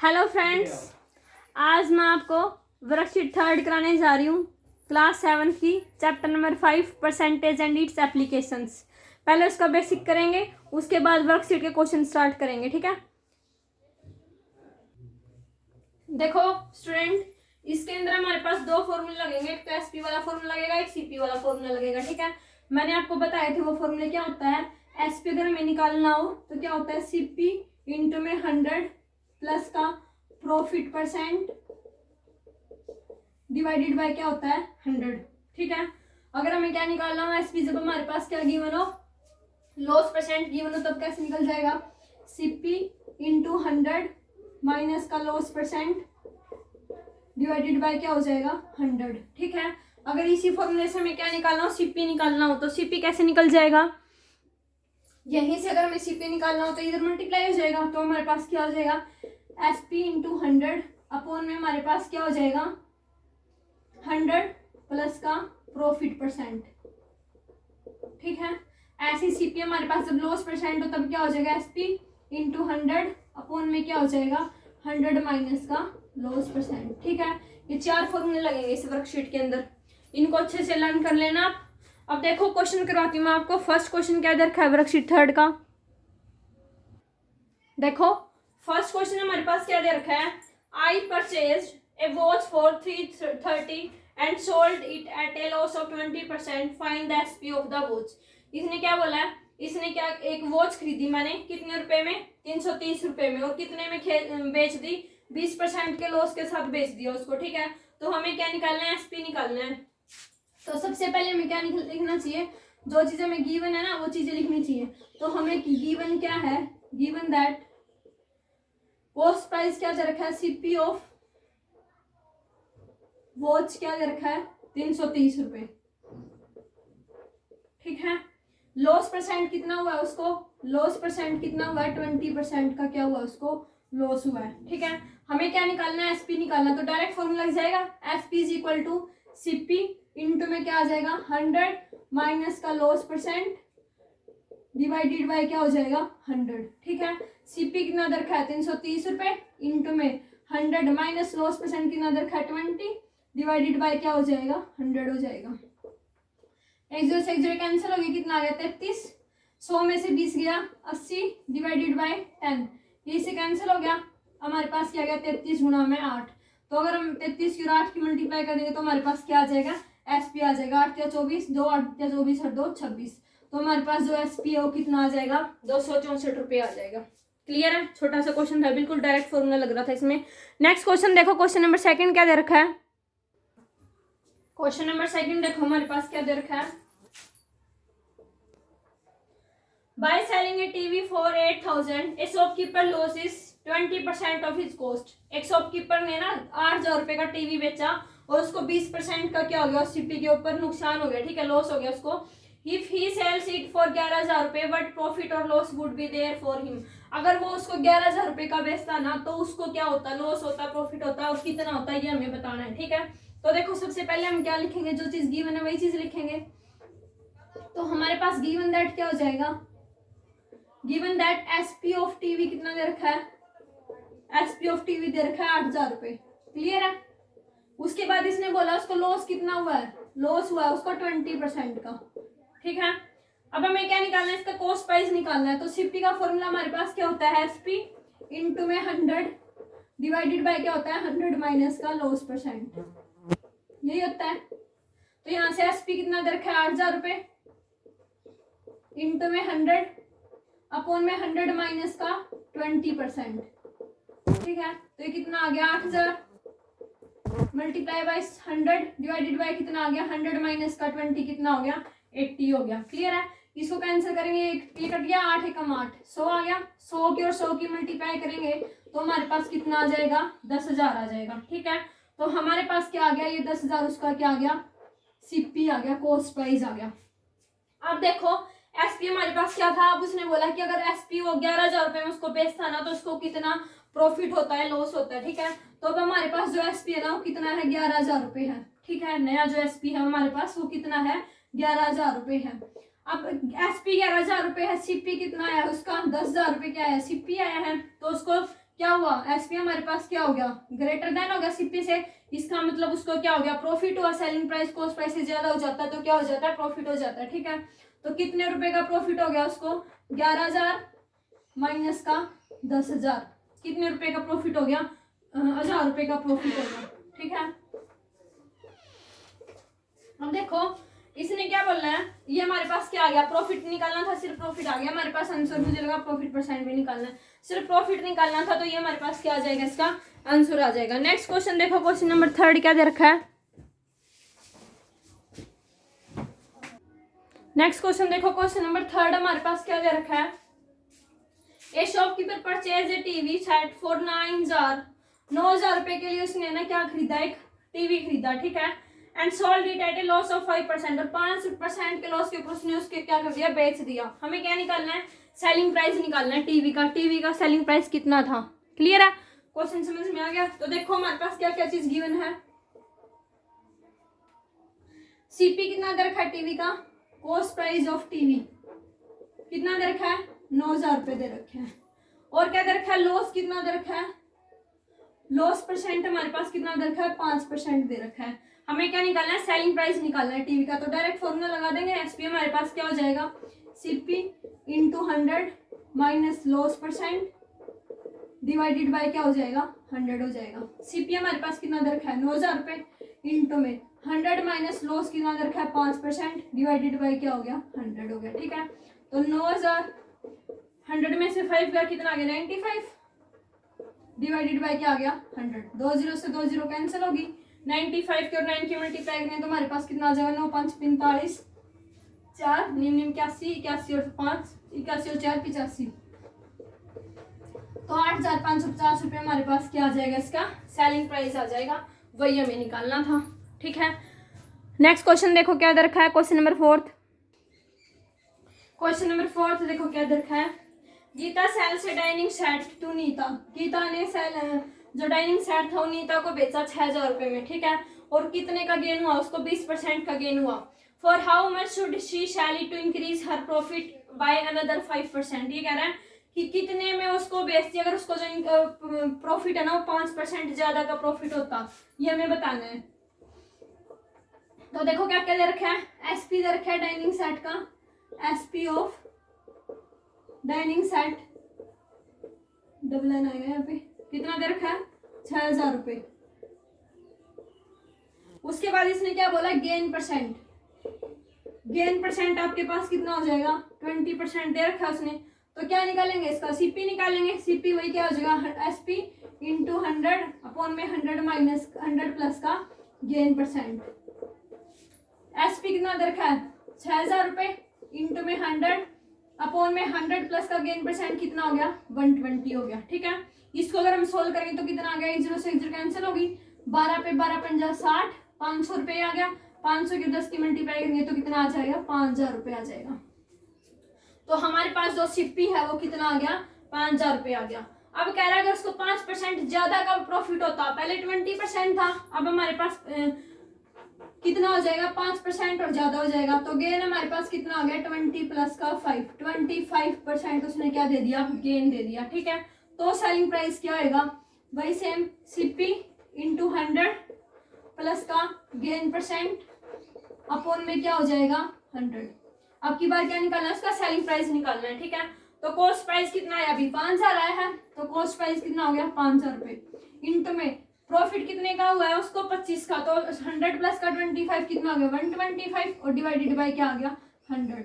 Hello friends, आज मैं आपको वर्कशीट थर्ड कराने जा रही हूँ क्लास 7 की chapter number 5 percentage and it's applications. पहले उसका बेसिक करेंगे, उसके बाद वर्कशीट के क्वेश्चन स्टार्ट करेंगे। ठीक है, देखो स्टूडेंट, इसके अंदर हमारे पास दो फॉर्मूले लगेंगे। एक तो एसपी वाला फॉर्मूला लगेगा, एक सीपी वाला फॉर्मूला लगेगा। ठीक है, मैंने आपको बताए थे वो फॉर्मूले क्या होता है। एसपी अगर हमें निकालना हो तो क्या होता है, सीपी इंटू में 100 प्लस का प्रॉफिट परसेंट डिवाइडेड बाय क्या होता है 100। ठीक है, अगर हमें क्या निकालना हो एसपी, जब हमारे पास क्या गिवन हो, लॉस परसेंट गिवन हो, तब कैसे निकल जाएगा, सीपी इंटू 100 माइनस का लॉस परसेंट डिवाइडेड बाय क्या हो जाएगा 100। ठीक है, अगर इसी फॉर्मूले से हमें क्या निकालना हो, सीपी निकालना हो, तो सीपी कैसे निकल जाएगा, यहीं से अगर हमें सीपी निकालना हो तो इधर मल्टीप्लाई हो जाएगा, तो हमारे पास क्या हो जाएगा, एसपी इंटू 100 अपॉन में हमारे पास क्या हो जाएगा 100 प्लस का प्रॉफिट परसेंट। ठीक है, ऐसे सीपी हमारे पास जब लॉस परसेंट हो तब क्या हो जाएगा, एसपी इंटू 100 अपॉन में क्या हो जाएगा 100 माइनस का लॉस परसेंट। ठीक है, ये चार फॉर्मूले लगेंगे इस वर्कशीट के अंदर, इनको अच्छे से लर्न कर लेना आप। अब देखो क्वेश्चन करवाती हूँ मैं आपको। फर्स्ट क्वेश्चन क्या दे रखा है वर्कशीट थर्ड का, देखो फर्स्ट क्वेश्चन हमारे पास क्या दे रखा है, I purchase a watch for 330 and sold it at A loss of 20%, find the SP of the watch. इसने क्या बोला है, इसने क्या एक वॉच खरीदी मैंने, कितने रुपए में, 330 रुपए में, और कितने में बेच दी, 20% के लॉस के साथ बेच दिया उसको। ठीक है, तो हमें क्या निकालना है, एसपी निकालना है। तो सबसे पहले हमें क्या लिखना चाहिए, जो चीजें हमें गिवन है ना वो चीजें लिखनी चाहिए। तो हमें गिवन क्या है, गिवन दैट कॉस्ट प्राइस क्या दे रखा है, सीपी ऑफ वॉच क्या दे रखा है 330 रुपए। ठीक है, लॉस परसेंट कितना हुआ है उसको, लॉस परसेंट कितना हुआ है 20% का क्या हुआ उसको लॉस हुआ है। ठीक है, हमें क्या निकालना है, एसपी निकालना, तो डायरेक्ट फॉर्मूला लग जाएगा, SP is equal to CP into में क्या आ जाएगा 100 माइनस का लॉस परसेंट डिवाइडेड बाय क्या हो जाएगा 100। ठीक है, सीपी कितना दर है 330 रुपए इंटू में 100 माइनस लॉस परसेंट कितना दर है 20 डिवाइडेड बाय क्या हो जाएगा 100 हो जाएगा। एक जीरो से एक जीरो कैंसिल हो गया, कितना आ गया 33, 100 में से 20 गया 80 डिवाइडेड बाय 10, ये से कैंसिल हो गया, हमारे पास क्या गया 33 गुणा में 8। तो अगर हम 33 की और 8 की मल्टीप्लाई कर देंगे तो हमारे पास क्या आ जाएगा, एसपी आ जाएगा 8 या 24, 2 8 या 24 और 2 26। तो हमारे पास जो एसपी है वो कितना आ जाएगा 264 रुपये आ जाएगा। क्लियर है, छोटा सा क्वेश्चन था, बिल्कुल डायरेक्ट फॉर्मूला लग रहा था इसमें। नेक्स्ट क्वेश्चन देखो, क्वेश्चन नंबर सेकंड क्या दे रखा है, क्वेश्चन नंबर सेकंड देखो हमारे पास क्या दे रखा है, by selling A TV for 8000 A shopkeeper losses 20% of his cost. एक शॉपकीपर ने ना 8000 रुपए का टीवी बेचा और उसको 20% का क्या हो गया, सीपी के ऊपर नुकसान हो गया। ठीक है, लॉस हो गया उसको। If he sells it for 11000 रुपए but profit or loss would be there for him. अगर वो उसको 11000 रुपए का बेचता ना तो उसको क्या होता, लॉस होता, प्रॉफिट होता, और कितना होता है ये हमें बताना है। ठीक है, तो देखो सबसे पहले हम क्या लिखेंगे, जो चीज गिवन है वही चीज लिखेंगे। तो हमारे पास गिवन दैट क्या हो जाएगा, given that SP of TV कितना दे रखा है, एसपी ऑफ टीवी दे रखा है 8000 रुपए। क्लियर है, उसके बाद इसने बोला उसको लॉस कितना हुआ है, लॉस हुआ है उसका 20% का। ठीक है, अब हमें क्या निकालना है, इसका कॉस्ट प्राइस निकालना है। तो सीपी का फॉर्मूला हमारे पास क्या होता है, एसपी इंटू में 100 डिवाइडेड बाय क्या होता है 100 माइनस का लॉस परसेंट, यही होता है। तो यहाँ से एसपी कितना दे रखा है 8000 रुपए इंटू में 100 अपॉन में 100 माइनस का 20%। ठीक है, तो ये कितना आ गया 8000 मल्टीप्लाई बाय 100 डिवाइडेड बाय कितना आ गया 100 माइनस का 20 कितना हो गया 80 हो गया। क्लियर है, इसको कैंसिल करेंगे, ये कट गया 8 एकम 8, 100 आ गया, 100 की और 100 की मल्टीप्लाई करेंगे तो हमारे पास कितना आ जाएगा 10,000 आ जाएगा। ठीक है, तो हमारे पास क्या आ गया, ये 10,000 उसका क्या आ गया, सीपी आ गया, कॉस्ट प्राइस आ गया। अब देखो एसपी हमारे पास क्या था, अब उसने बोला कि अगर एसपी वो 11000 रुपए में उसको बेचता ना तो उसको कितना प्रॉफिट होता है, लॉस होता है। ठीक है, तो अब हमारे पास जो एसपी है ना वो कितना है 11000 रुपए है। ठीक है, नया जो एसपी है हमारे पास वो कितना है 11000 रुपए है। अब एसपी 11000 रुपए है, सीपी कितना है उसका 10,000 रुपए क्या है, सीपी आया है, तो उसको क्या हुआ, एसपी हमारे पास क्या हो गया, ग्रेटर देन हो गया सीपी से। इसका मतलब उसको क्या हो गया, प्रॉफिट हुआ। सेलिंग प्राइस कॉस्ट प्राइस से ज्यादा हो जाता है तो क्या हो जाता है, प्रॉफिट हो जाता है। ठीक है, तो कितने रुपए का प्रॉफिट हो गया उसको, 11,000 माइनस का 10,000, कितने रुपए का प्रॉफिट हो गया, 1,000 रुपए का प्रॉफिट हो गया। ठीक है, अब देखो इसने क्या बोलना है, ये हमारे पास क्या आ गया, प्रॉफिट निकालना था, सिर्फ प्रॉफिट आ गया हमारे पास आंसर। मुझे लगा प्रॉफिट परसेंट भी निकालना है, सिर्फ प्रॉफिट निकालना था, तो ये हमारे पास क्या आ जाएगा, इसका आंसर आ जाएगा। नेक्स्ट क्वेश्चन देखो, क्वेश्चन नंबर 3 क्या दे रखा है। नेक्स्ट क्वेश्चन देखो, क्वेश्चन नंबर 3 हमारे पास क्या दे रखा है। ए shopkeeper purchase a TV set for 9,000 रुपए के लिए उसने ना क्या खरीदा, एक टीवी खरीदा। ठीक है, and sold it at A loss of 5%, और 5% के लॉस के ऊपर उसने उसके क्या कर दिया, बेच दिया। हमें क्या निकालना है, सेलिंग प्राइस निकालना है टीवी का। टीवी का सेलिंग प्राइस कितना था, क्लियर है, क्वेश्चन समझ में आ गया। तो देखो हमारे पास क्या क्या चीज गिवन है, सीपी कितना दे रखा है टीवी का, कॉस्ट प्राइस ऑफ टीवी कितना दे रखा है, 9,000 रुपए दे रखे हैं, और क्या दे रखा है, लॉस कितना दे रखा है, लॉस परसेंट हमारे पास कितना दे रखा है, 5% दे रखा है। हमें क्या निकालना है, सेलिंग प्राइस निकालना है टीवी का। तो डायरेक्ट फॉर्मूला लगा देंगे, एसपी हमारे पास क्या हो जाएगा, CP into 100 minus loss percent divided by क्या हो जाएगा, 100 हो जाएगा। सीपी हमारे पास कितना दे रखा है, 9,000 रुपए, इंटू में 100 माइनस लॉस कितना दे रखा है, 5% डिवाइडेड बाय क्या हो गया, 100 हो गया। ठीक है, तो 9,000 100 में से 5 गया, कितना आ गया, 95 डिवाइडेड बाय क्या आ गया, 100। 2 0 से 2 0 कैंसिल होगी, 95 के और 9 की मल्टीप्लाई करें तो हमारे पास कितना आ जाएगा, 9 5 45, 4 निम 81, 81 और 5 81 और 4 85, तो 8,550 रुपये हमारे पास क्या आ जाएगा, इसका सेलिंग प्राइस आ जाएगा। वही हमें निकालना था। ठीक है, नेक्स्ट क्वेश्चन देखो क्या दे रखा है, क्वेश्चन नंबर 4। क्वेश्चन नंबर 4 देखो क्या दे रखा है, गीता सेल से dining set to Neeta. Geeta ने सेल जो डाइनिंग सेट था वो नीता को बेचा 6,000 रुपए में। ठीक है, और कितने का गेन हुआ, उसको 20% का गेन हुआ। For how much should she sell to increase her profit by another 5%। ये कह रहा है कि कितने में उसको बेचती, अगर उसको जो प्रॉफिट है ना वो 5% ज्यादा का प्रॉफिट होता, ये हमें बताना है। तो देखो क्या क्या दे रखा है, एसपी दे रखा है डाइनिंग सेट का, SP of dining set double N आएगा यहाँ पे, कितना दे रखा है, 6,000 रुपए। उसके बाद इसने क्या बोला, गेन परसेंट। गेन परसेंट आपके पास कितना हो जाएगा, 20% दे रखा है उसने। तो क्या निकालेंगे, इसका सीपी निकालेंगे। सीपी वही क्या हो जाएगा, एसपी इंटू 100 अपॉन में 100 माइनस 100 प्लस का गेन परसेंट। एसपी कितना दे रखा है, 6,000 रुपए, इंटू में 100 अपॉन में 100 प्लस का गेन परसेंट कितना हो गया, 120 हो गया। ठीक है, इसको अगर हम सोल्व करेंगे तो कितना आ गया, 1 0 से 1 0 कैंसिल होगी, 12 पे 12 50 60, 500 रुपये आ गया। 500 के 10 की मल्टीप्लाई करेंगे तो कितना आ जाएगा, 5,000 रुपये आ जाएगा। तो हमारे पास जो सीपी है वो कितना आ गया, 5,000 रुपये आ गया। अब कह रहा है अगर उसको 5% ज्यादा का प्रॉफिट होता, पहले 20% था, अब हमारे पास कितना हो जाएगा, 5% और ज्यादा हो जाएगा। तो गेन हमारे पास कितना आ गया, 20 प्लस का 5, 25% उसने क्या दे दिया, गेन दे दिया। ठीक है, तो सेलिंग प्राइस क्या होगा, वही सेम सीपी इंटू 100 प्लस का गेन परसेंट अपॉन में क्या हो जाएगा, 100। अब की बार क्या निकालना है, उसका सेलिंग प्राइस निकालना है। ठीक है, तो कॉस्ट प्राइस कितना है, अभी 5,000 आया है, तो कॉस्ट प्राइस कितना हो गया, 5,000 रुपये, इंटू में प्रॉफिट कितने का हुआ है उसको 25 का, तो 100 प्लस का 25 कितना हो गया, 125, और डिवाइडेड बाय क्या आ गया, 100।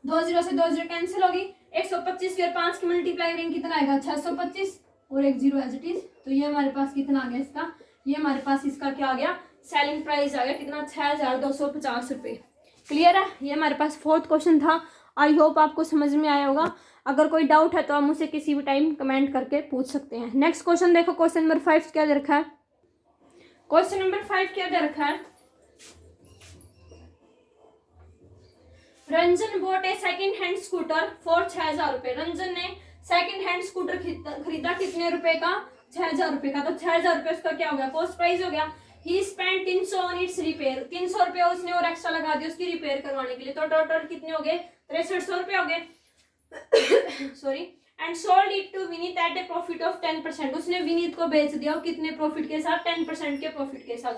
2 0 से 2 0 कैंसिल होगी, 125 की और 5 की मल्टीप्लाई करेंगे कितना आएगा, 625, और 1 0 एज इट इज। तो ये हमारे पास कितना आ गया इसका, ये हमारे पास इसका क्या आ गया, सेलिंग प्राइस आ गया कितना, 6,250 रुपये। क्लियर है, ये हमारे पास 4th क्वेश्चन था। आई होप आपको समझ में आया होगा। अगर कोई डाउट है तो आप मुझसे किसी भी टाइम कमेंट करके पूछ सकते हैं। नेक्स्ट क्वेश्चन देखो, क्वेश्चन नंबर 5 क्या दे रखा है। क्वेश्चन नंबर 5 क्या दे रखा है, Ranjan bot A second hand scooter for 6,000 रुपए। रंजन ने सेकंड हैंड स्कूटर खरीदा कितने रुपए का, 6,000 रुपए का। तो 6,000 रुपए उसका क्या हो गया, कॉस्ट प्राइस हो गया। ही स्पेंड 300 ऑन इट्स रिपेयर, 300 रुपए उसने और एक्स्ट्रा लगा दिया उसकी रिपेयर करवाने के लिए। तो टोटल कितने हो गए, 6300 रुपए हो गए। Sorry, and sold it to Vineet at a profit of 10%। उसने विनीत को बेच दिया कितने प्रॉफिट के साथ, 10% के प्रॉफिट के साथ।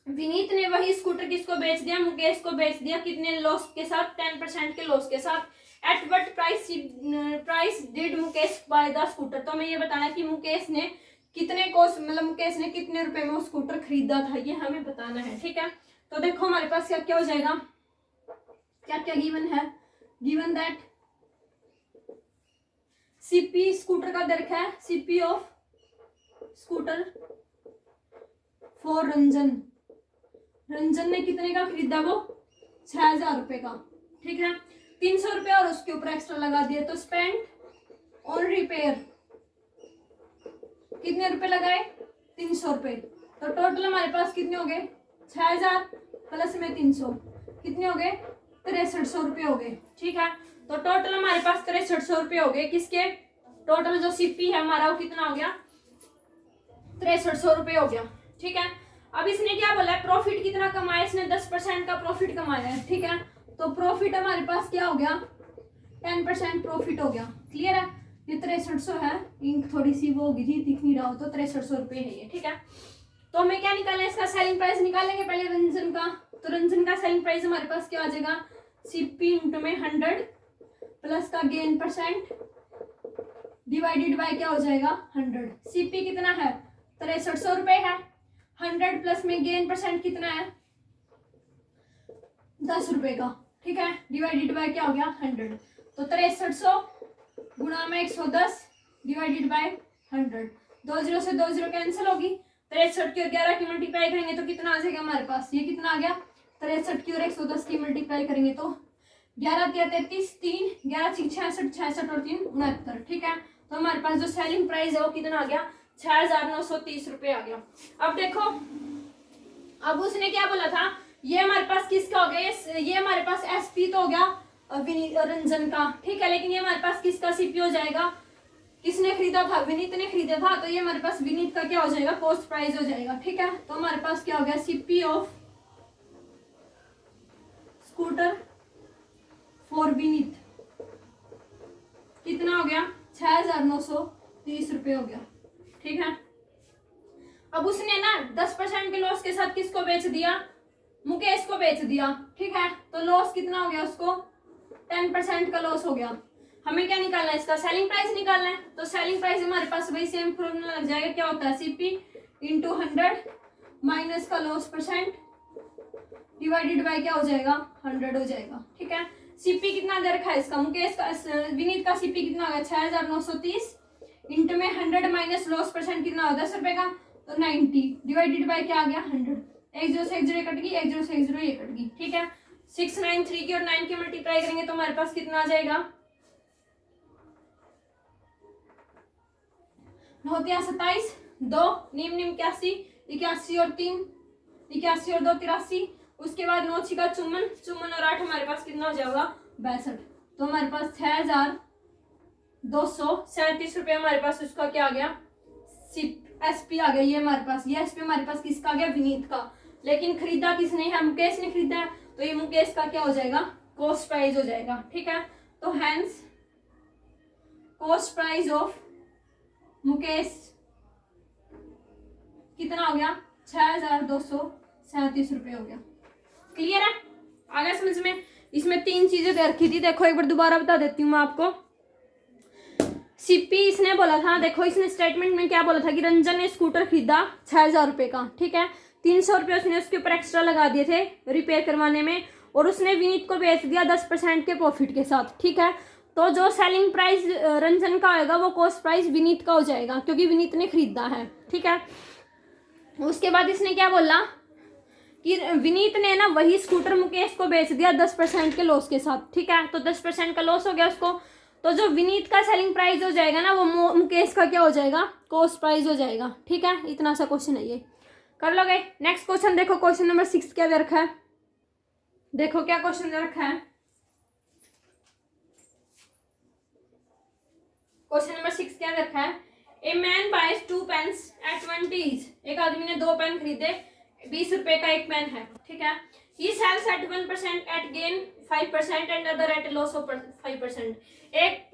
विनीत ने वही स्कूटर किसको बेच दिया, मुकेश को बेच दिया कितने लॉस के साथ, 10% के लॉस के साथ। At what price did Mukesh by the scooter. तो हमें ये बताना है कि मुकेश ने कितने कॉस्ट, मतलब मुकेश ने कितने रुपए में वो स्कूटर खरीदा था, ये हमें बताना है। ठीक है, तो देखो हमारे पास क्या क्या हो जाएगा, क्या क्या गिवन है। गिवन दैट सीपी स्कूटर का दर है, CP of scooter for Ranjan. Ranjan ने कितने का खरीदा, वो 6000 रुपए का। ठीक है, 300 रुपए और उसके ऊपर एक्स्ट्रा लगा दिए, तो स्पेंड ऑन रिपेयर कितने रुपए लगाए, 300 रुपए। तो टोटल हमारे पास कितने हो गए, 6000 प्लस में 300 कितने हो गए, 6300 रुपये हो गए। ठीक है, तो टोटल हमारे पास 6300 रुपये हो गए किसके, टोटल जो सीपी है हमारा वो कितना हो गया, 6300 रुपये हो गया। ठीक है, अब इसने क्या बोला है, प्रॉफिट कितना कमाया, इसने 10% का प्रॉफिट कमाया है। ठीक है, तो प्रॉफिट हमारे पास क्या हो गया, 10% प्रॉफिट हो गया। क्लियर है, ये 6300 है, इंक थोड़ी सी वो होगी थी, दिख नहीं रहा हो, तो 6300 रुपये है ये। ठीक है, तो हमें क्या निकालना है, इसका सेलिंग प्राइस निकालेंगे पहले रंजन का। तो रंजन का सेलिंग प्राइस हमारे पास क्या आ जाएगा, सीपी इंटू में 100 प्लस का गेन परसेंट डिवाइडेड बाय क्या हो जाएगा 100। सीपी कितना है, 6300 रुपये है, 100 प्लस में गेन परसेंट कितना है, 10 रुपए का। ठीक है, डिवाइडेड बाय क्या हो गया 100, तो 6300 गुणा में 110 डिवाइडेड बाय 100। 20 से 20 कैंसिल होगी, 63 की और 11 की मल्टीप्लाई करेंगे तो कितना आ जाएगा हमारे पास, ये कितना आ गया, 63 की और 110 की मल्टीप्लाई करेंगे तो 11 × 33 3, 11 × 66 66 और 3 69। ठीक है, तो हमारे पास जो सेलिंग प्राइस है वो कितना आ गया, 6930 रुपये आ गया। अब देखो, अब उसने क्या बोला था, ये हमारे पास किसका हो गया, ये हमारे पास एसपी तो हो गया रंजन का। ठीक है, लेकिन ये हमारे पास किसका सीपी हो जाएगा, किसने खरीदा था, विनीत ने खरीदा था, तो ये हमारे पास विनीत का क्या हो जाएगा, कॉस्ट प्राइस हो जाएगा। ठीक है, तो हमारे पास क्या हो गया, CP of scooter for Vineet कितना हो गया, 6930 रुपये हो गया। ठीक है, अब उसने ना 10% के लॉस के साथ किसको बेच दिया, मुकेश को बेच दिया। ठीक है, तो लॉस कितना हो गया उसको, 10% का लॉस हो गया। हमें क्या निकालना है, इसका सेलिंग प्राइस निकालना है। तो सेलिंग प्राइस हमारे पास वही सेम फॉर्मूला लग जाएगा, क्या होता है, सीपी इंटू 100 माइनस का लॉस परसेंट डिवाइडेड बाय क्या हो जाएगा 100 हो जाएगा। ठीक है, सीपी कितना दे रखा है इसका, मुकेश का विनीत का सीपी कितना हो गया 6930 इंटू में 100 माइनस लॉस परसेंट कितना हो 10 रुपए का, तो 90 डिवाइडेड बाय क्या आ गया 100। 10 से 10 कट गई, 10 से 10 ये कट गई। ठीक है, 693 की और 9 की मल्टीप्लाई करेंगे तो हमारे पास कितना आ जाएगा, 9 × 27 2 निम 81 81 और 3 81 और 2 83, उसके बाद 9 × 6 54 54 और 8 हमारे पास कितना हो जाएगा 62। तो हमारे पास 6237 रुपये हमारे पास उसका क्या आ गया, एसपी आ गया। ये हमारे पास, ये एसपी हमारे पास किसका आ गया, विनीत का। लेकिन खरीदा किसने है, मुकेश ने खरीदा है, तो ये मुकेश का क्या हो जाएगा, कॉस्ट प्राइस हो जाएगा। ठीक है, तो hence cost price of Mukesh कितना हो गया, 6237 रुपये हो गया। क्लियर है, आ गया समझ में। इसमें 3 चीजें दे रखी थी, देखो एक बार दोबारा बता देती हूँ मैं आपको। सीपी इसने बोला था, देखो इसने स्टेटमेंट में क्या बोला था कि रंजन ने स्कूटर खरीदा 6000 रुपये का। ठीक है, 300 रुपये उसने उसके ऊपर एक्स्ट्रा लगा दिए थे रिपेयर करवाने में, और उसने विनीत को बेच दिया 10% के प्रॉफिट के साथ। ठीक है, तो जो सेलिंग प्राइस रंजन का होगा वो कॉस्ट प्राइस विनीत का हो जाएगा, क्योंकि विनीत ने खरीदा है। ठीक है, उसके बाद इसने क्या बोला कि विनीत ने ना वही स्कूटर मुकेश को बेच दिया 10% के लॉस के साथ। ठीक है, तो 10% का लॉस हो गया उसको, तो जो विनीत का सेलिंग प्राइस हो जाएगा ना वो मुकेश का क्या हो जाएगा, कॉस्ट प्राइस हो जाएगा। ठीक है, इतना सा क्वेश्चन है, ये कर लोगे। नेक्स्ट क्वेश्चन देखो, क्वेश्चन नंबर 6 क्या दे रखा है, देखो क्या क्वेश्चन दे रखा है। क्वेश्चन नंबर 6 क्या दे रखा है, a man buys 2 pens at 20। एक आदमी ने 2 पेन खरीदे, 20 रुपए का एक पेन है। ठीक है, He sells at 1% at gain 5% and other at loss of 5%. एक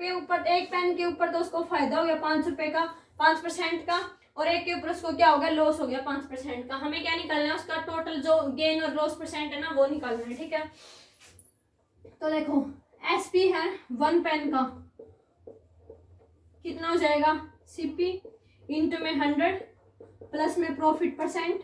पेन के ऊपर तो उसको फायदा हो गया 5 रुपए का 5% का, और एक के ऊपर उसको क्या हो गया, लॉस हो गया 5% का। हमें क्या निकालना है, उसका टोटल जो गेन और लॉस परसेंट है ना वो निकालना है, ठीक है। तो देखो एसपी है 1 पेन का, कितना हो जाएगा, सीपी इंटू में 100 प्लस में प्रॉफिट परसेंट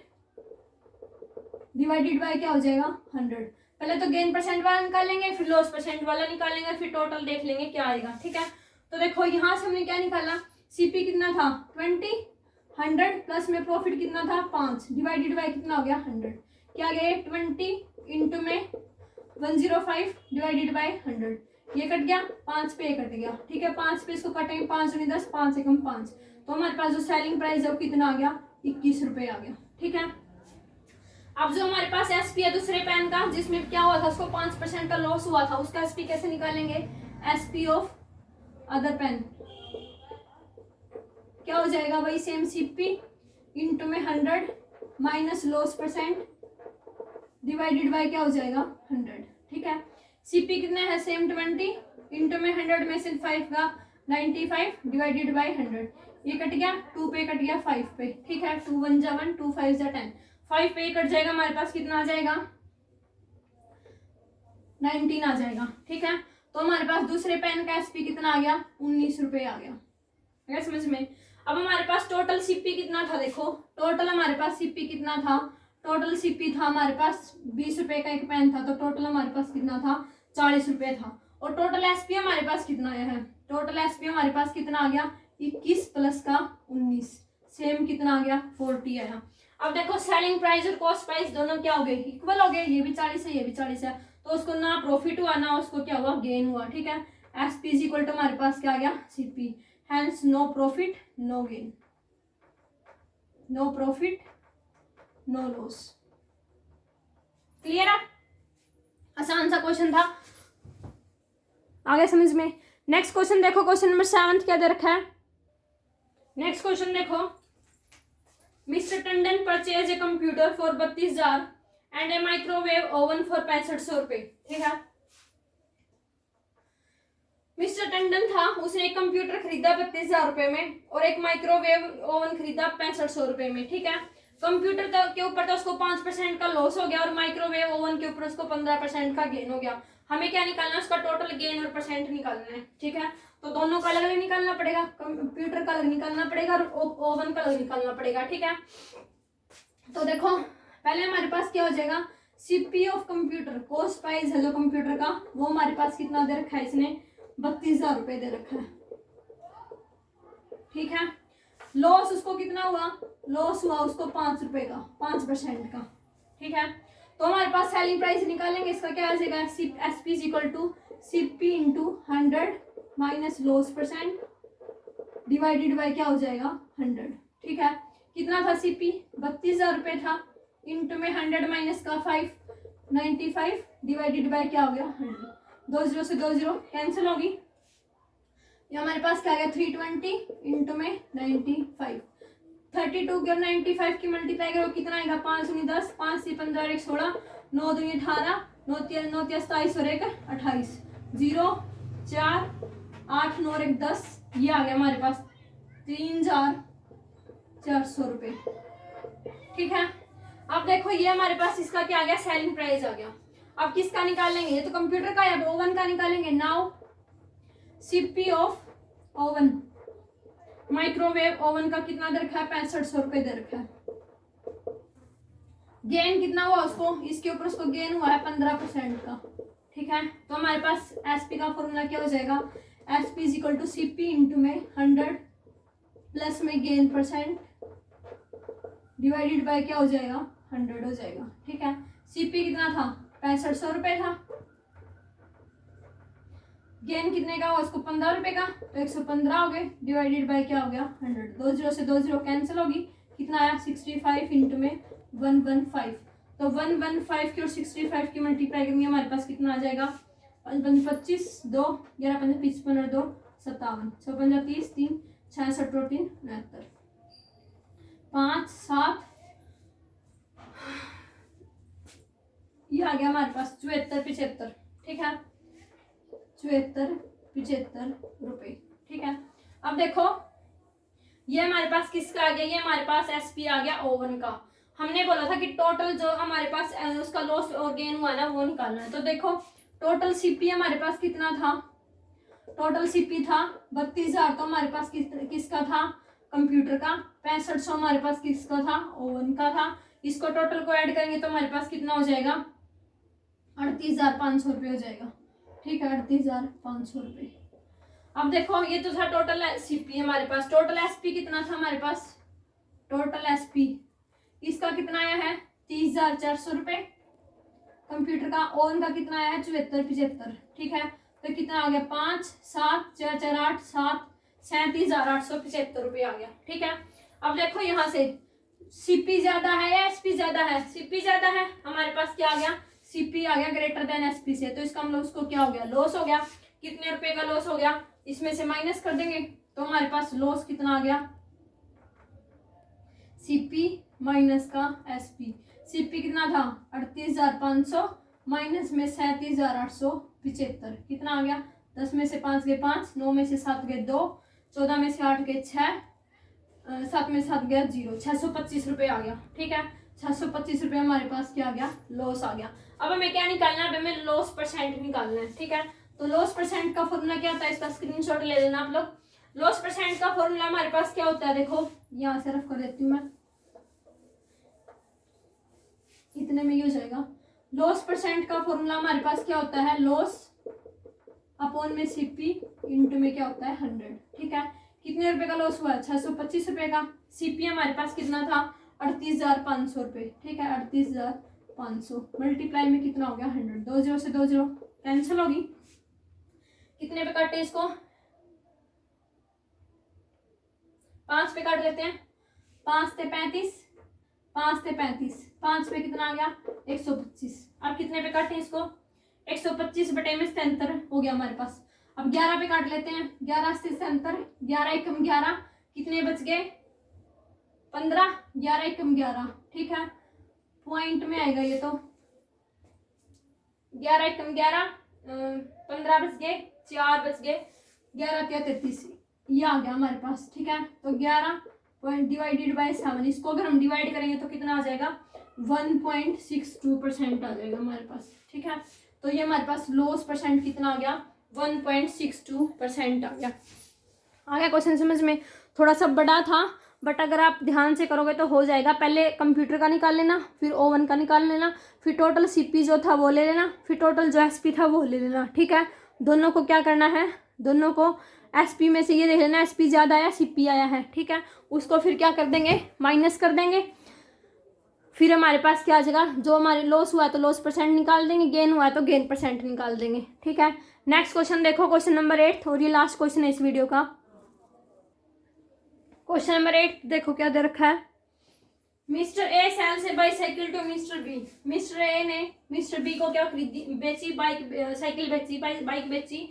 डिवाइडेड बाय क्या हो जाएगा 100। पहले तो गेन परसेंट वाला निकालेंगे, फिर लॉस परसेंट वाला निकालेंगे, फिर टोटल देख लेंगे क्या आएगा, ठीक है। तो देखो यहाँ से हमने क्या निकाला, सीपी कितना था 20, 100 प्लस में प्रॉफिट कितना था 5 डिवाइडेड बाय कितना हो गया 100, क्या गया 20 इंटू में 105 डिवाइडेड बाय 100, ये कट गया 5 पे, ये कट गया, ठीक है। 5 पे इसको कटेंगे, 5 दूनी 10, 5 एकम 5, तो हमारे पास जो सेलिंग प्राइस है वो कितना आ गया 21 रुपए आ गया, ठीक है। अब जो हमारे पास एसपी है दूसरे पेन का, जिसमें क्या हुआ था, उसको 5% का लॉस हुआ था, उसका एसपी कैसे निकालेंगे, एसपी ऑफ अदर पेन क्या हो जाएगा भाई, सेम सीपी इंटू में 100 minus loss percent divided by क्या हो जाएगा 100, ठीक है। सीपी कितना है, सेम 20 इंटू में 100 में से 5 का 95 डिवाइडेड बाय 100, ये कट गया 2 पे, कट गया 5 पे, ठीक है। 2 1 जा 1, 2 5 जा 10, 5 पे कट जाएगा, हमारे पास कितना आ जाएगा 19 आ जाएगा, ठीक है। तो हमारे पास दूसरे पेन का एसपी कितना आ गया 19 रुपए आ गया, समझ में। अब हमारे पास टोटल सीपी कितना था, देखो टोटल हमारे पास सीपी कितना था, टोटल सीपी था हमारे पास 20 रुपए का एक पेन था, तो टोटल हमारे पास कितना था 40 रुपए था। और टोटल एसपी हमारे पास कितना आया है, टोटल एसपी हमारे पास कितना आ गया 21 प्लस का 19, सेम कितना आ गया 40 आया। अब देखो सेलिंग प्राइस और कॉस्ट प्राइस दोनों क्या हो गए, इक्वल हो गए, ये भी 40 है ये भी 40 है, तो उसको ना प्रॉफिट हुआ ना उसको क्या हुआ गेन हुआ, ठीक है। एसपी इज इक्वल टू हमारे पास क्या आ गया CP, hence no profit no gain, no profit no loss. Clear है, आसान सा क्वेश्चन था, आगे समझ में। नेक्स्ट क्वेश्चन देखो, क्वेश्चन नंबर 7 क्या दे रखा है। नेक्स्ट क्वेश्चन देखो, mister Tandon purchase a computer for 32,000 and a microwave oven for 6500 रुपए, ठीक है। मिस्टर टंडन था, उसने एक कंप्यूटर खरीदा 32,000 रुपए में और एक माइक्रोवेव ओवन खरीदा 6500 रुपए में, ठीक है। कंप्यूटर के ऊपर तो उसको 5% का लॉस हो गया और माइक्रोवेव ओवन के ऊपर उसको 15% का गेन हो गया। हमें क्या निकालना है, उसका टोटल गेन और परसेंट निकालना है, ठीक है। तो दोनों का अलग अलग निकालना पड़ेगा, कंप्यूटर का अलग निकालना पड़ेगा और ओवन का अलग निकालना पड़ेगा, ठीक है। तो देखो पहले हमारे पास क्या हो जाएगा, CP of computer, cost price है जो कंप्यूटर का, वो हमारे पास कितना दे रखा है, इसने 32,000 रुपए दे रखा है, ठीक है। लॉस उसको कितना हुआ, लॉस हुआ उसको 5 रुपए का, 5% का, ठीक है। तो हमारे पास सेलिंग प्राइस निकालेंगे, इसका क्या आ जाएगा, SP is equal to CP into 100 minus loss percent divided by क्या हो जाएगा 100, ठीक है। कितना था सीपी 32,000 रुपए था, इंटू में 100 माइनस का 5 95 डिवाइडेड बाय क्या हो गया 100, 2 0 से 2 0 कैंसिल होगी, ये हमारे पास क्या आ गया 320 इंटू में 95, 32 की और 95 की मल्टीप्लाई करो कितना आएगा, 5 दूनी 10, 5 से 15 1 16, 9 दूनी 18, 9 3 27 और 1 28, 0 4 8 9 और 1 10, ये आ गया हमारे पास 3,400 रुपये, ठीक है। अब देखो ये हमारे पास इसका क्या आ गया, सेलिंग प्राइस आ गया। अब किसका निकालेंगे, ये तो कंप्यूटर का है, ओवन का निकालेंगे। Now CP of oven, microwave oven का कितना दे रखा है 6500 रुपये दे रखा है। गेन कितना हुआ उसको, इसके ऊपर उसको गेन हुआ है 15% का, ठीक है। तो हमारे पास एसपी का फॉर्मूला क्या हो जाएगा, SP is equal to CP into में 100 प्लस में गेन परसेंट डिवाइडेड बाय क्या हो जाएगा 100 हो जाएगा, ठीक है। सीपी कितना था 6500 रुपये था, गेन कितने का हुआ उसको 15 रुपए का, तो 115 हो गए डिवाइडेड बाय क्या हो गया 100, 2 0 से 2 0 कैंसिल होगी, कितना आया 65 इंटू में 115, तो 115 की और 65 की मल्टीप्लाई करेंगे हमारे पास कितना आ जाएगा 5 25 2 11 15 55 और 2 57, 6 5 30 3 66 और 3 69, 5 7 ये आ गया हमारे पास 74-75, ठीक है, 74-75 रुपये, ठीक है। अब देखो ये हमारे पास किसका आ गया, ये हमारे पास एसपी आ गया ओवन का। हमने बोला था कि टोटल जो हमारे पास उसका लॉस और गेन हुआ ना वो निकालना है। तो देखो टोटल सीपी हमारे पास कितना था, टोटल सीपी था 32,000, तो हमारे पास किसका था, कंप्यूटर का। 6500 हमारे पास किसका था, ओवन का था। इसको टोटल को ऐड करेंगे तो हमारे पास कितना हो जाएगा, 38,500 रुपये हो जाएगा, ठीक है, 38,500 रुपये। अब देखो ये तो था टोटल सीपी हमारे पास। टोटल एसपी कितना था हमारे पास, टोटल एसपी इसका कितना आया है 30,400 रुपये। कंप्यूटर का ओवन का कितना आया है 74-75, ठीक है। तो कितना आ गया 5, 7, 4, 4, 8, 7, 37,875 रुपये आ गया, ठीक है। अब देखो यहाँ से सीपी ज्यादा है या एसपी ज्यादा है, सीपी ज्यादा है, हमारे पास क्या आ गया, सीपी आ गया ग्रेटर देन एसपी से। तो इसका मतलब उसको क्या हो गया, लॉस हो गया। कितने रुपए का लॉस हो गया, इसमें से माइनस कर देंगे तो हमारे पास लॉस कितना आ गया, सीपी माइनस का एसपी। सीपी कितना था 38,500 माइनस में 37,875, कितना आ गया, 10 में से 5 गए 5, 9 में से 7 गए 2, 14 में से 8 गए 6, 7 में से 7 गया 0, 625 रुपये आ गया, ठीक है। 625 रुपये हमारे पास क्या आ गया, लॉस आ गया। अब हमें क्या निकालना है, अब हमें लॉस परसेंट निकालना है, ठीक है। तो लॉस परसेंट का फॉर्मूला क्या होता है, इसका स्क्रीनशॉट ले लेना आप लोग। लॉस परसेंट का फॉर्मूला हमारे पास क्या होता है, देखो यहाँ से रफ कर देती हूँ मैं, इतने में ही हो जाएगा। लॉस परसेंट का फॉर्मूला हमारे पास क्या होता है, लॉस अपॉन में सीपी इंटू में क्या होता है 100, ठीक है। कितने रुपए का लॉस हुआ है 625 रुपये का। सीपी हमारे पास कितना था 38,500 रुपये, ठीक है, 38,500 मल्टीप्लाई में कितना हो गया 100, 2 0 से 2 0 कैंसिल होगी। कितने पे काटे इसको, 5 पे काट लेते हैं, 5 से 35, 5 से 35, 5 पे कितना आ गया 125। अब कितने पे काटे इसको, 125 बटे में 77 हो गया हमारे पास। अब 11 पे काट लेते हैं, 11 से 77, 11 एकम 11, कितने बच गए 15, 11 एकम 11, ठीक है, पॉइंट में आएगा ये तो, 11 एकम 11, 15 बच गए, 4 बच गए, 11 क्या 33, ये आ गया हमारे पास, ठीक है। तो 11 पॉइंट डिवाइडेड बाय 7, इसको अगर हम डिवाइड करेंगे तो कितना आ जाएगा 1.62% आ जाएगा हमारे पास, ठीक है। तो ये हमारे पास लॉस परसेंट कितना आ गया 1.62% आ गया। क्वेश्चन समझ में, थोड़ा सा बड़ा था बट अगर आप ध्यान से करोगे तो हो जाएगा। पहले कंप्यूटर का निकाल लेना, फिर ओवन का निकाल लेना, फिर टोटल सीपी जो था वो ले लेना, फिर टोटल जो एसपी था वो ले लेना, ठीक है। दोनों को क्या करना है, दोनों को एसपी में से ये देख लेना एसपी ज़्यादा आया सीपी आया है, ठीक है। उसको फिर क्या कर देंगे, माइनस कर देंगे, फिर हमारे पास क्या आ जाएगा, जो हमारे लॉस हुआ है तो लॉस परसेंट निकाल देंगे, गेन हुआ है तो गेन परसेंट निकाल देंगे, ठीक है। नेक्स्ट क्वेश्चन देखो, क्वेश्चन नंबर 8, और ये लास्ट क्वेश्चन है इस वीडियो का। क्वेश्चन नंबर 8 देखो क्या दे रखा है, mister A sells a bicycle to mister B. Mister A ने मिस्टर बी को क्या खरीदी, बेची, बाइक साइकिल बेची, बाइक बेची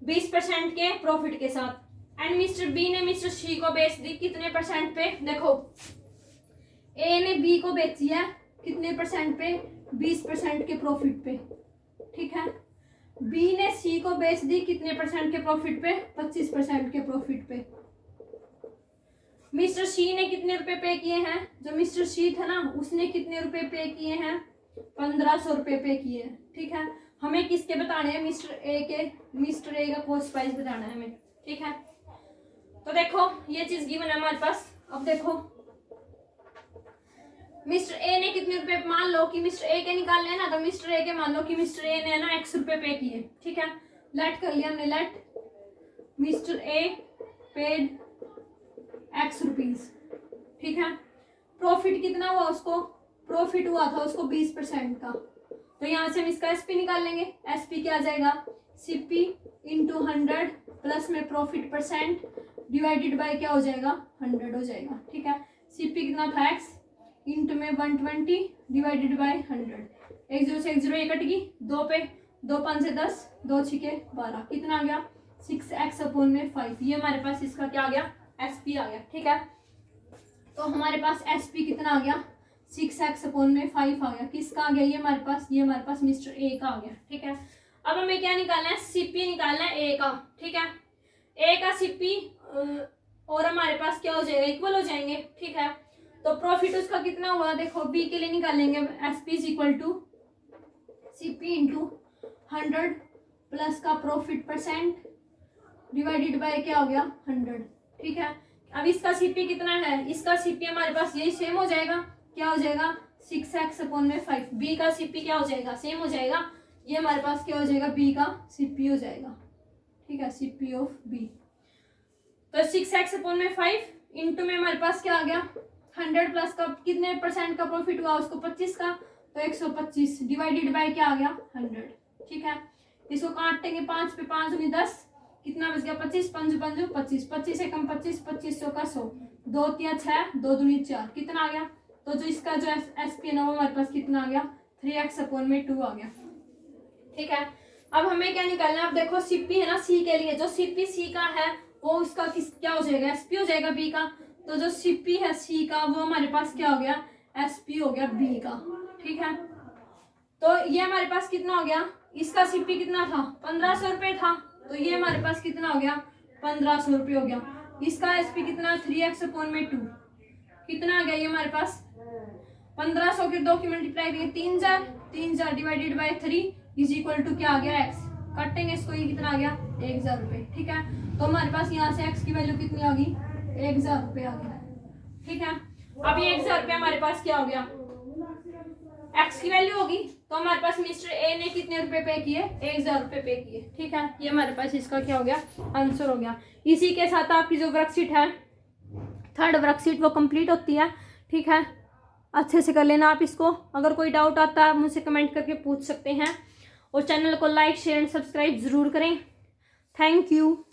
20% के प्रॉफिट के साथ। एंड मिस्टर बी ने मिस्टर सी को बेच दी कितने परसेंट पे, देखो ए ने बी को बेची है कितने परसेंट पे, 20% के प्रॉफिट पे, ठीक है। बी ने सी को बेच दी कितने परसेंट के प्रॉफिट पे, 25% के प्रॉफिट पे। मिस्टर सी ने कितने रुपए पे किए हैं, जो मिस्टर सी था ना उसने कितने रुपए पे किए हैं, 1500 रुपये पे किए हैं, ठीक है। हमें किसके बताने हैं, मिस्टर ए के, मिस्टर ए का कॉस्ट प्राइस बताना है हमें, ठीक है। तो देखो ये चीज गिवन है हमारे पास। अब देखो मिस्टर ए ने कितने रुपए, मान लो कि मिस्टर ए के निकालने हैं ना, तो मिस्टर ए के मान लो कि मिस्टर ए ने ना x रुपए पे किए, ठीक है। लेट कर लिया हमने, let mister A paid x rupees, ठीक है। प्रॉफिट कितना हुआ उसको, प्रॉफिट हुआ था उसको 20% का, तो यहाँ से हम इसका एसपी निकाल लेंगे। एसपी क्या आ जाएगा, सीपी इंटू 100 प्लस में प्रॉफिट परसेंट डिवाइडेड बाय क्या हो जाएगा 100 हो जाएगा, ठीक है। सीपी कितना था x इंटू में 120 डिवाइडेड बाय 100, 1 0 से 1 0 ये कट गई, 2 पे 2 5 से 10, 2 6 के 12, कितना आ गया 6x अपॉन में 5। ये हमारे पास इसका क्या आ गया, एसपी आ गया, ठीक है। तो हमारे पास एसपी कितना आ गया 6x/5 आ गया। किसका आ गया ये हमारे पास? ये हमारे पास मिस्टर ए का आ गया। ठीक है, अब हमें क्या निकालना है? सीपी निकालना है ए का। ठीक है, ए का सीपी और हमारे पास क्या हो जाएगा? इक्वल हो जाएंगे। ठीक है, तो प्रॉफिट उसका कितना हुआ? देखो बी के लिए निकालेंगे, SP is equal to CP into 100 plus का प्रॉफिट परसेंट डिवाइडेड बाय क्या हो गया? 100। ठीक है, अब इसका सीपी कितना है? इसका सीपी हमारे पास यही सेम हो जाएगा। क्या हो जाएगा? 6x/5। बी का सीपी क्या हो जाएगा? सेम हो जाएगा। ये हमारे पास क्या हो जाएगा? बी का सीपी हो जाएगा। ठीक है, सीपी ऑफ बी। तो 6x/5 इंटू में हमारे पास क्या आ गया? 100 प्लस का कितने परसेंट का प्रॉफिट हुआ उसको? 25 का, तो 125 डिवाइडेड बाय क्या आ गया? 100। ठीक है, इसको काटेंगे 5 पे 5 दूनी 10, कितना बच गया? 25, 5 5 25, 25 से कम 25, 2500 का 100, 2 3 6, 2 दूनी 4, कितना आ गया? तो जो इसका जो एसपी है वो हमारे पास कितना आ गया? 3x/2 आ गया। ठीक है, अब हमें क्या निकालना है? अब देखो सीपी है ना सी के लिए, जो सीपी सी का है वो उसका क्या हो जाएगा? एसपी हो जाएगा बी का। तो जो सीपी है सी का वो हमारे पास क्या हो गया? एसपी हो गया बी का। ठीक है, तो ये हमारे पास कितना हो गया? इसका सीपी कितना था? 1500 रुपये था, तो ये हमारे पास कितना हो गया? 1500 रुपये हो गया। इसका एसपी कितना? 3x/2 कितना आ गया? ये हमारे पास 1500 के 2 की मल्टीप्लाई करेंगे 3000 divided by 3 is equal to क्या आ गया? x। काटेंगे इसको, ये कितना आ गया? 1000 रुपये। ठीक है, तो हमारे पास यहाँ से x की वैल्यू कितनी आ गई? 1000 रुपये आ गया। ठीक है, अब ये 1000 रुपये हमारे पास क्या हो गया? x की वैल्यू होगी, तो हमारे पास मिस्टर ए ने कितने रुपए पे किए? 1000 रुपये पे किए। ठीक है, ये हमारे पास इसका क्या हो गया? आंसर हो गया। इसी के साथ आपकी जो वर्कशीट है, थर्ड वर्कशीट, वो कंप्लीट होती है। ठीक है, अच्छे से कर लेना आप इसको। अगर कोई डाउट आता है आप मुझसे कमेंट करके पूछ सकते हैं, और चैनल को लाइक शेयर एंड सब्सक्राइब ज़रूर करें। Thank you.